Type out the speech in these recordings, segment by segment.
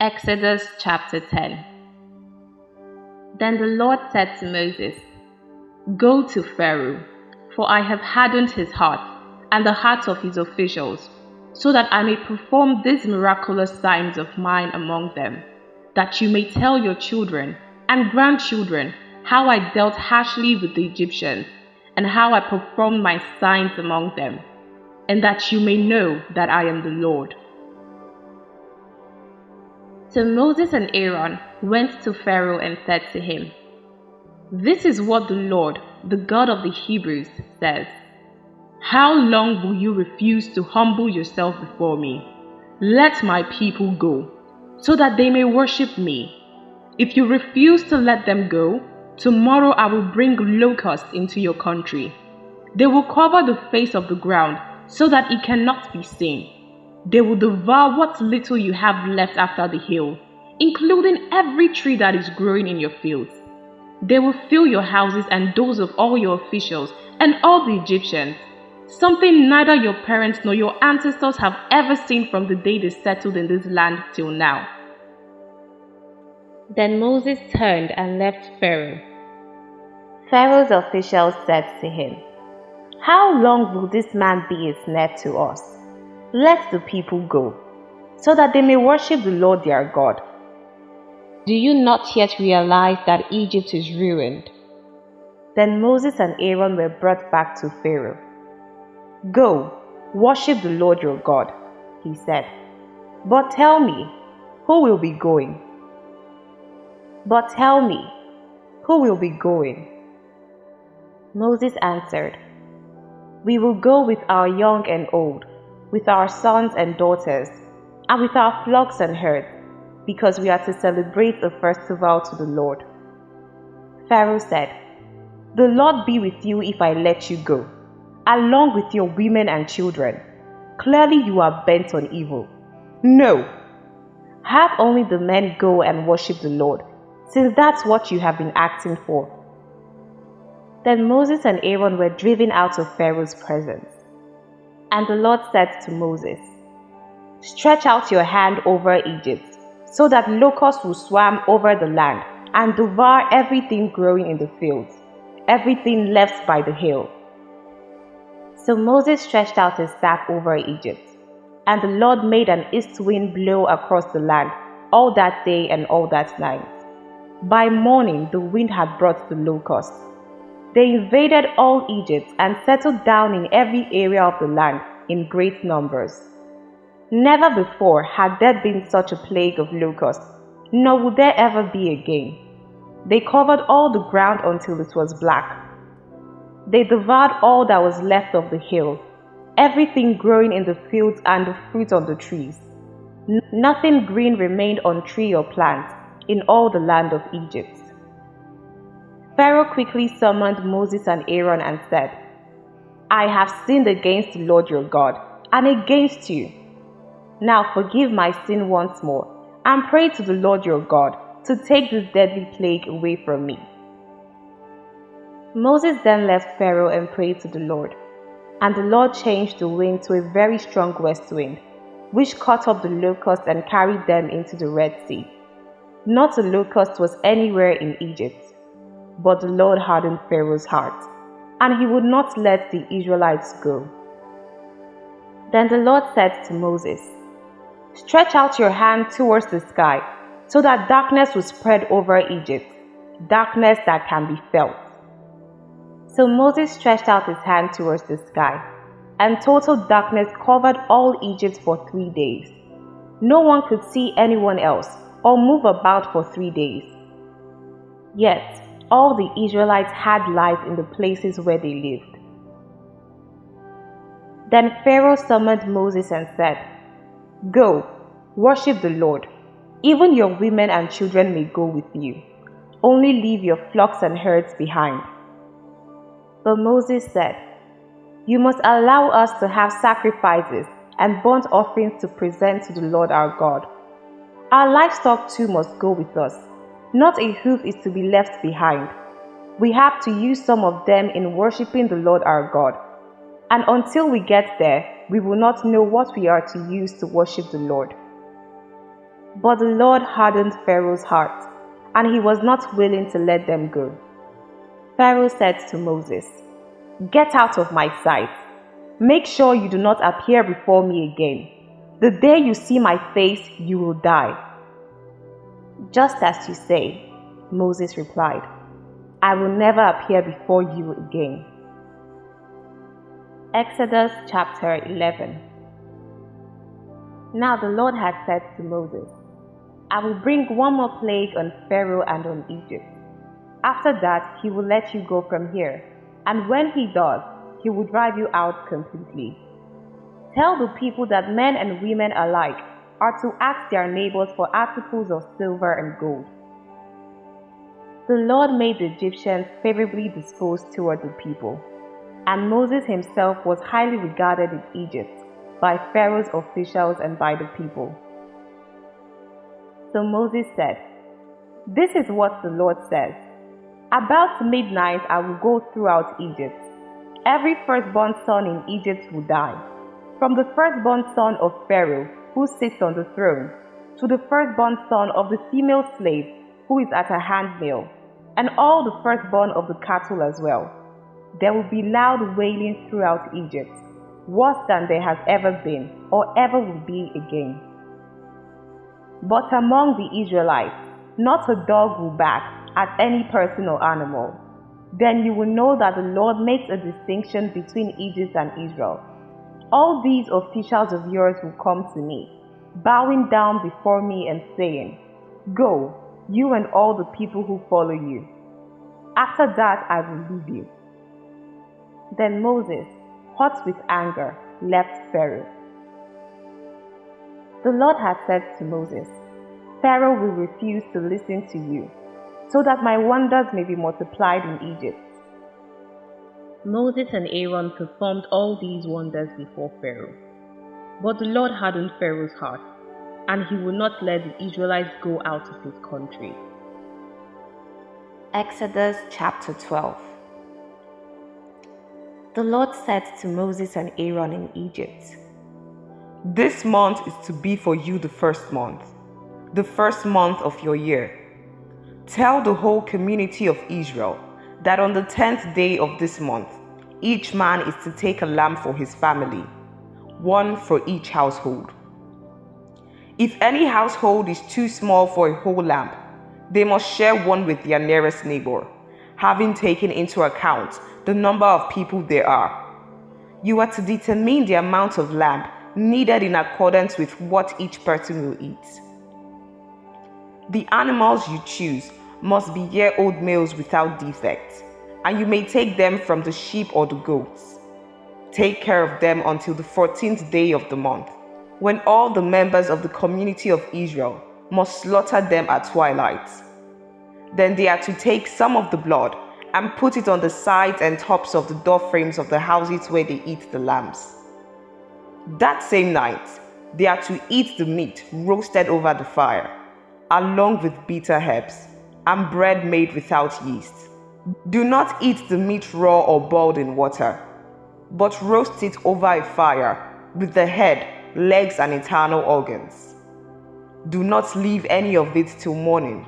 Exodus chapter 10. Then the Lord said to Moses, "Go to Pharaoh, for I have hardened his heart and the hearts of his officials, so that I may perform these miraculous signs of mine among them, that you may tell your children and grandchildren how I dealt harshly with the Egyptians and how I performed my signs among them, and that you may know that I am the Lord." So Moses and Aaron went to Pharaoh and said to him, "This is what the Lord, the God of the Hebrews, says. How long will you refuse to humble yourself before me? Let my people go, so that they may worship me. If you refuse to let them go, tomorrow I will bring locusts into your country. They will cover the face of the ground so that it cannot be seen. They will devour what little you have left after the hail, including every tree that is growing in your fields. They will fill your houses and those of all your officials and all the Egyptians, something neither your parents nor your ancestors have ever seen from the day they settled in this land till now." Then Moses turned and left Pharaoh. Pharaoh's officials said to him, "How long will this man be a snare to us? Let the people go, so that they may worship the Lord their God. Do you not yet realize that Egypt is ruined?" Then Moses and Aaron were brought back to Pharaoh. "Go, worship the Lord your God," he said. "But tell me, who will be going?" Moses answered, "We will go with our young and old, with our sons and daughters, and with our flocks and herds, because we are to celebrate a festival to the Lord." Pharaoh said, "The Lord be with you if I let you go, along with your women and children. Clearly you are bent on evil. No, have only the men go and worship the Lord, since that's what you have been acting for." Then Moses and Aaron were driven out of Pharaoh's presence. And the Lord said to Moses, "Stretch out your hand over Egypt, so that locusts will swarm over the land and devour everything growing in the fields, everything left by the hail." So Moses stretched out his staff over Egypt, and the Lord made an east wind blow across the land all that day and all that night. By morning the wind had brought the locusts. They invaded all Egypt and settled down in every area of the land in great numbers. Never before had there been such a plague of locusts, nor would there ever be again. They covered all the ground until it was black. They devoured all that was left of the hill, everything growing in the fields and the fruit on the trees. Nothing green remained on tree or plant in all the land of Egypt. Pharaoh quickly summoned Moses and Aaron and said, "I have sinned against the Lord your God and against you. Now forgive my sin once more and pray to the Lord your God to take this deadly plague away from me." Moses then left Pharaoh and prayed to the Lord, and the Lord changed the wind to a very strong west wind, which caught up the locusts and carried them into the Red Sea. Not a locust was anywhere in Egypt. But the Lord hardened Pharaoh's heart, and he would not let the Israelites go. Then the Lord said to Moses, "Stretch out your hand towards the sky, so that darkness will spread over Egypt, darkness that can be felt." So Moses stretched out his hand towards the sky, and total darkness covered all Egypt for 3 days. No one could see anyone else or move about for 3 days. Yet all the Israelites had light in the places where they lived. Then Pharaoh summoned Moses and said, "Go, worship the Lord. Even your women and children may go with you. Only leave your flocks and herds behind." But Moses said, "You must allow us to have sacrifices and burnt offerings to present to the Lord our God. Our livestock too must go with us. Not a hoof is to be left behind. We have to use some of them in worshiping the Lord our God. And until we get there, we will not know what we are to use to worship the Lord." But the Lord hardened Pharaoh's heart, and he was not willing to let them go. Pharaoh said to Moses, "Get out of my sight. Make sure you do not appear before me again. The day you see my face, you will die." "Just as you say," Moses replied. "I will never appear before you again." Exodus chapter 11. Now the Lord had said to Moses, "I will bring one more plague on Pharaoh and on Egypt. After that, he will let you go from here, and when he does, he will drive you out completely. Tell the people that men and women alike are to ask their neighbors for articles of silver and gold." The Lord made the Egyptians favorably disposed toward the people, and Moses himself was highly regarded in Egypt by Pharaoh's officials and by the people. So Moses said, "This is what the Lord says. About midnight I will go throughout Egypt. Every firstborn son in Egypt will die, from the firstborn son of Pharaoh who sits on the throne, to the firstborn son of the female slave who is at a handmill, and all the firstborn of the cattle as well. There will be loud wailing throughout Egypt, worse than there has ever been or ever will be again. But among the Israelites, not a dog will bark at any person or animal. Then you will know that the Lord makes a distinction between Egypt and Israel. All these officials of yours will come to me, bowing down before me and saying, 'Go, you and all the people who follow you.' After that I will leave you." Then Moses, hot with anger, left Pharaoh. The Lord had said to Moses, "Pharaoh will refuse to listen to you, so that my wonders may be multiplied in Egypt." Moses and Aaron performed all these wonders before Pharaoh. But the Lord hardened Pharaoh's heart, and he would not let the Israelites go out of his country. Exodus chapter 12. The Lord said to Moses and Aaron in Egypt, "This month is to be for you the first month of your year. Tell the whole community of Israel that on the 10th day of this month, each man is to take a lamb for his family, one for each household. If any household is too small for a whole lamb, they must share one with their nearest neighbor, having taken into account the number of people there are. You are to determine the amount of lamb needed in accordance with what each person will eat. The animals you choose must be year-old males without defect, and you may take them from the sheep or the goats. Take care of them until the 14th day of the month, when all the members of the community of Israel must slaughter them at twilight. Then they are to take some of the blood and put it on the sides and tops of the door frames of the houses where they eat the lambs. That same night, they are to eat the meat roasted over the fire, along with bitter herbs, and bread made without yeast. Do not eat the meat raw or boiled in water, but roast it over a fire with the head, legs, and internal organs. Do not leave any of it till morning.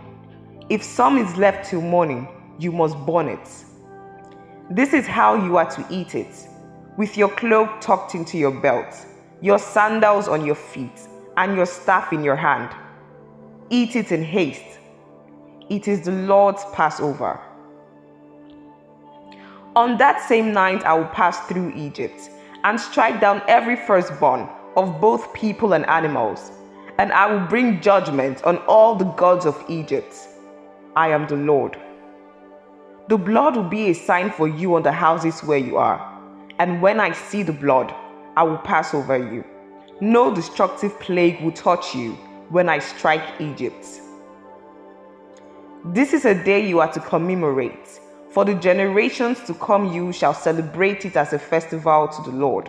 If some is left till morning, you must burn it. This is how you are to eat it, with your cloak tucked into your belt, your sandals on your feet, and your staff in your hand. Eat it in haste. It is the Lord's Passover. On that same night I will pass through Egypt and strike down every firstborn of both people and animals, and I will bring judgment on all the gods of Egypt. I am the Lord. The blood will be a sign for you on the houses where you are, and when I see the blood, I will pass over you. No destructive plague will touch you when I strike Egypt. This is a day you are to commemorate. For the generations to come you shall celebrate it as a festival to the Lord,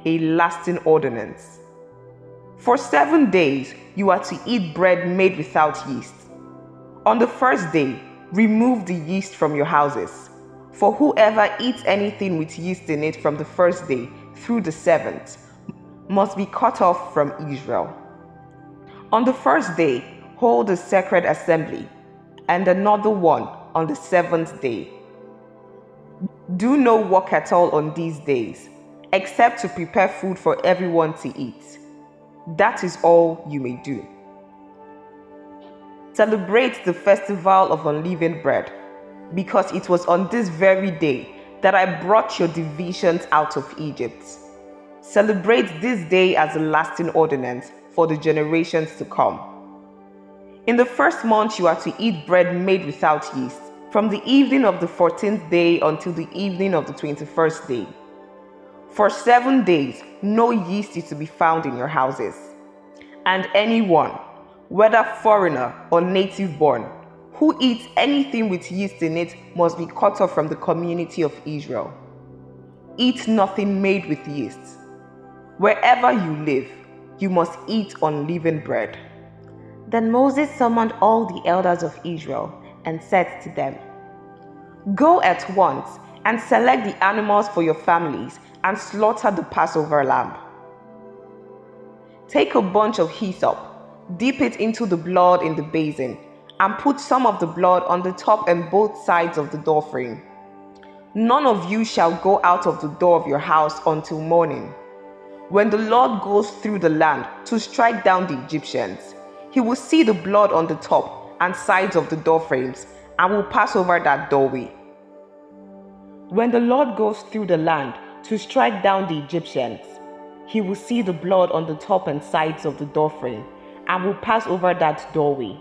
a lasting ordinance. For 7 days you are to eat bread made without yeast. On the first day, remove the yeast from your houses. For whoever eats anything with yeast in it from the first day through the 7th must be cut off from Israel. On the first day, hold a sacred assembly, and another one on the seventh day. Do no work at all on these days, except to prepare food for everyone to eat. That is all you may do. Celebrate the festival of unleavened bread, because it was on this very day that I brought your divisions out of Egypt. Celebrate this day as a lasting ordinance for the generations to come. In the first month you are to eat bread made without yeast, from the evening of the 14th day until the evening of the 21st day. For 7 days no yeast is to be found in your houses. And anyone, whether foreigner or native born, who eats anything with yeast in it must be cut off from the community of Israel. Eat nothing made with yeast. Wherever you live, you must eat unleavened bread. Then Moses summoned all the elders of Israel and said to them, "Go at once and select the animals for your families and slaughter the Passover lamb. Take a bunch of hyssop, dip it into the blood in the basin, and put some of the blood on the top and both sides of the doorframe. None of you shall go out of the door of your house until morning. When the Lord goes through the land to strike down the Egyptians, he will see the blood on the top and sides of the doorframes and will pass over that doorway. When the Lord goes through the land to strike down the Egyptians, he will see the blood on the top and sides of the doorframe and will pass over that doorway.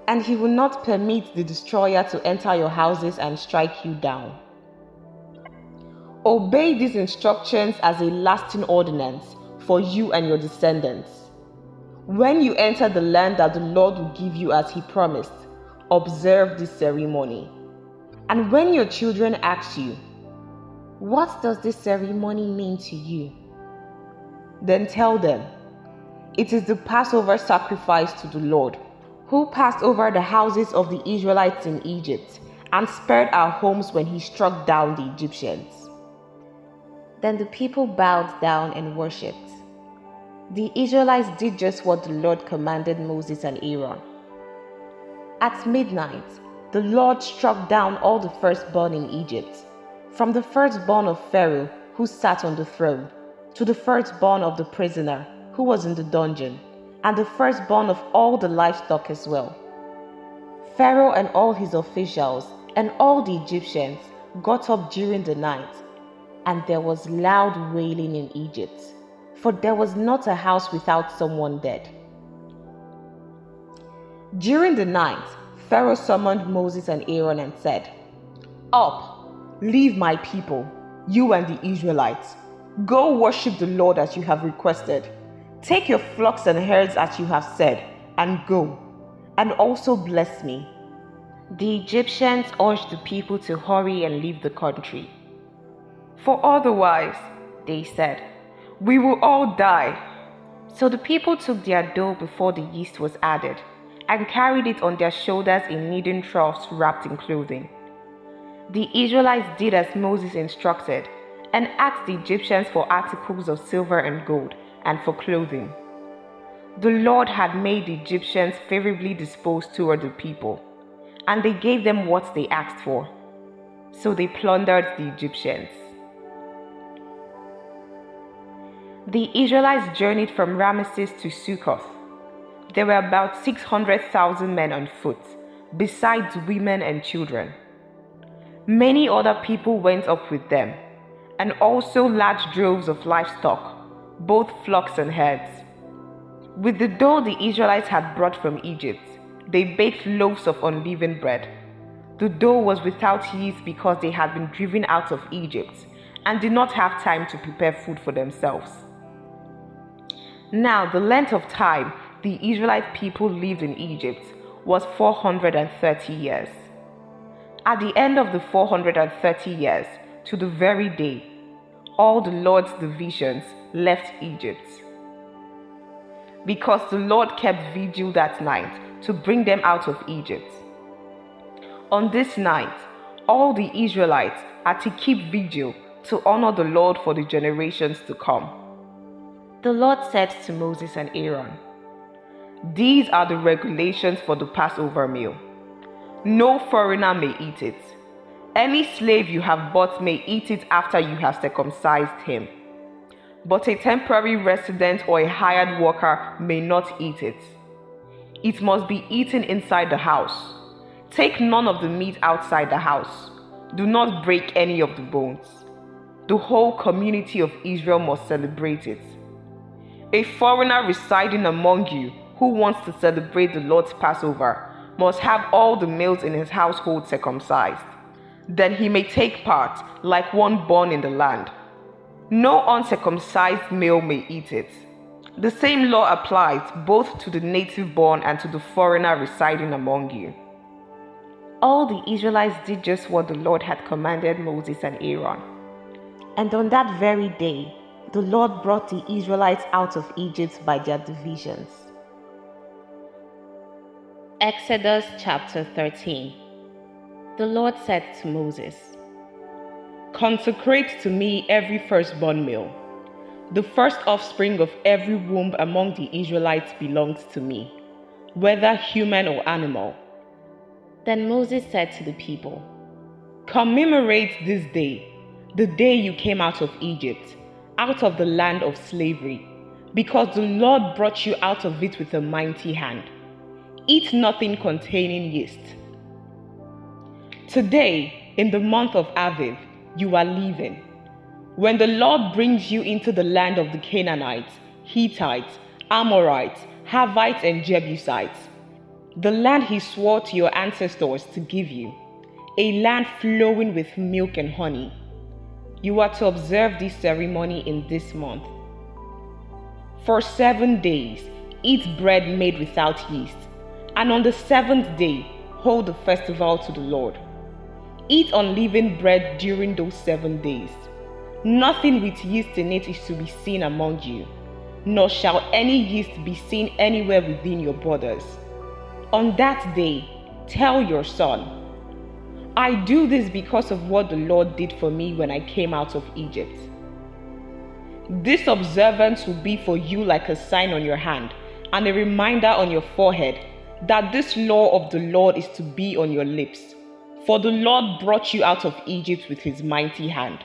And he will not permit the destroyer to enter your houses and strike you down. Obey these instructions as a lasting ordinance for you and your descendants. When you enter the land that the Lord will give you as he promised, observe this ceremony. And when your children ask you, 'What does this ceremony mean to you?' then tell them, 'It is the Passover sacrifice to the Lord, who passed over the houses of the Israelites in Egypt and spared our homes when he struck down the Egyptians.'" Then the people bowed down and worshipped. The Israelites did just what the Lord commanded Moses and Aaron. At midnight, the Lord struck down all the firstborn in Egypt, from the firstborn of Pharaoh who sat on the throne, to the firstborn of the prisoner who was in the dungeon, and the firstborn of all the livestock as well. Pharaoh and all his officials and all the Egyptians got up during the night, and there was loud wailing in Egypt, for there was not a house without someone dead. During the night, Pharaoh summoned Moses and Aaron and said, "Up, leave my people, you and the Israelites. Go worship the Lord as you have requested. Take your flocks and herds as you have said, and go, and also bless me." The Egyptians urged the people to hurry and leave the country. "For otherwise," they said, "we will all die." So the people took their dough before the yeast was added, and carried it on their shoulders in kneading troughs wrapped in clothing. The Israelites did as Moses instructed, and asked the Egyptians for articles of silver and gold, and for clothing. The Lord had made the Egyptians favorably disposed toward the people, and they gave them what they asked for. So they plundered the Egyptians. The Israelites journeyed from Ramesses to Succoth. There were about 600,000 men on foot, besides women and children. Many other people went up with them, and also large droves of livestock, both flocks and herds. With the dough the Israelites had brought from Egypt, they baked loaves of unleavened bread. The dough was without yeast because they had been driven out of Egypt and did not have time to prepare food for themselves. Now the length of time the Israelite people lived in Egypt was 430 years. At the end of the 430 years, to the very day, all the Lord's divisions left Egypt. Because the Lord kept vigil that night to bring them out of Egypt. On this night, all the Israelites are to keep vigil to honor the Lord for the generations to come. The Lord said to Moses and Aaron, These are the regulations for the Passover meal. No foreigner may eat it. Any slave you have bought may eat it after you have circumcised him. But a temporary resident or a hired worker may not eat it. It must be eaten inside the house. Take none of the meat outside the house. Do not break any of the bones. The whole community of Israel must celebrate it. A foreigner residing among you who wants to celebrate the Lord's Passover must have all the males in his household circumcised. Then he may take part like one born in the land. No uncircumcised male may eat it. The same law applies both to the native born and to the foreigner residing among you. All the Israelites did just what the Lord had commanded Moses and Aaron. And on that very day, the Lord brought the Israelites out of Egypt by their divisions. Exodus chapter 13. The Lord said to Moses, "Consecrate to me every firstborn male. The first offspring of every womb among the Israelites belongs to me, whether human or animal." Then Moses said to the people, "Commemorate this day, the day you came out of Egypt, out of the land of slavery, because the Lord brought you out of it with a mighty hand. Eat nothing containing yeast. Today, in the month of Aviv, you are leaving. When the Lord brings you into the land of the Canaanites, Hittites, Amorites, Hivites, and Jebusites, the land he swore to your ancestors to give you, a land flowing with milk and honey. You are to observe this ceremony in this month. For 7 days, eat bread made without yeast, and on the 7th day, hold the festival to the Lord. Eat unleavened bread during those 7 days. Nothing with yeast in it is to be seen among you, nor shall any yeast be seen anywhere within your borders. On that day, tell your son, 'I do this because of what the Lord did for me when I came out of Egypt.' This observance will be for you like a sign on your hand and a reminder on your forehead that this law of the Lord is to be on your lips. For the Lord brought you out of Egypt with his mighty hand.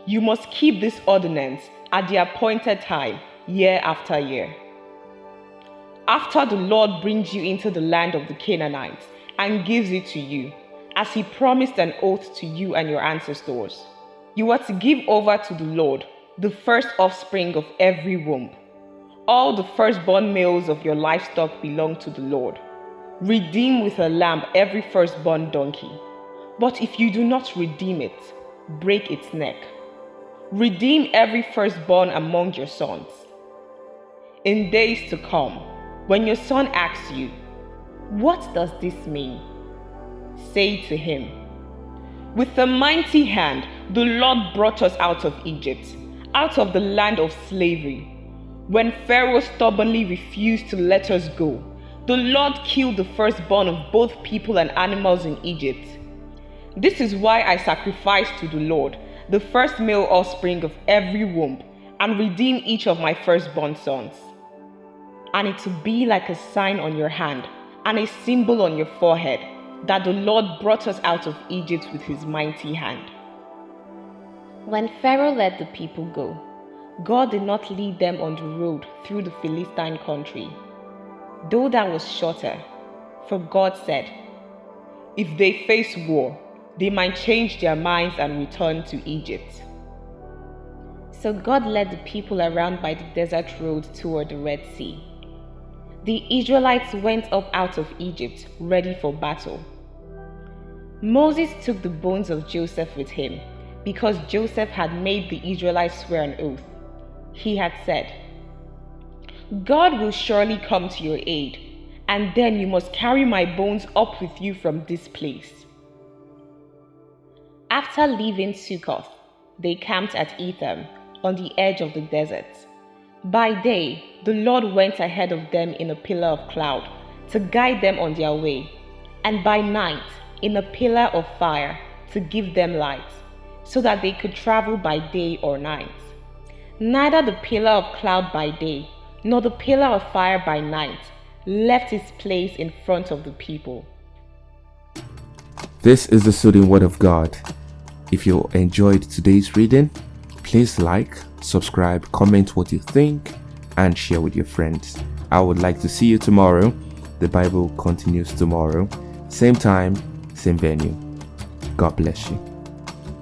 You must keep this ordinance at the appointed time, year after year. After the Lord brings you into the land of the Canaanites and gives it to you, as he promised an oath to you and your ancestors, you are to give over to the Lord the first offspring of every womb. All the firstborn males of your livestock belong to the Lord. Redeem with a lamb every firstborn donkey. But if you do not redeem it, break its neck. Redeem every firstborn among your sons. In days to come, when your son asks you, 'What does this mean?' say to him, 'With a mighty hand the Lord brought us out of Egypt, out of the land of slavery. When Pharaoh stubbornly refused to let us go, the Lord killed the firstborn of both people and animals in Egypt. This is why I sacrifice to the Lord the first male offspring of every womb and redeem each of my firstborn sons. And it will be like a sign on your hand and a symbol on your forehead that the Lord brought us out of Egypt with his mighty hand.'" When Pharaoh let the people go, God did not lead them on the road through the Philistine country, though that was shorter, for God said, "If they face war, they might change their minds and return to Egypt." So God led the people around by the desert road toward the Red Sea. The Israelites went up out of Egypt, ready for battle. Moses took the bones of Joseph with him, because Joseph had made the Israelites swear an oath. He had said, "God will surely come to your aid, and then you must carry my bones up with you from this place." After leaving Succoth, they camped at Etham, on the edge of the desert. By day, the Lord went ahead of them in a pillar of cloud to guide them on their way, and by night in a pillar of fire to give them light, so that they could travel by day or night. Neither the pillar of cloud by day nor the pillar of fire by night left its place in front of the people. This is the soothing word of God. If you enjoyed today's reading, please like, subscribe, comment what you think, and share with your friends. I would like to see you tomorrow. The Bible continues tomorrow. Same time, same venue. God bless you.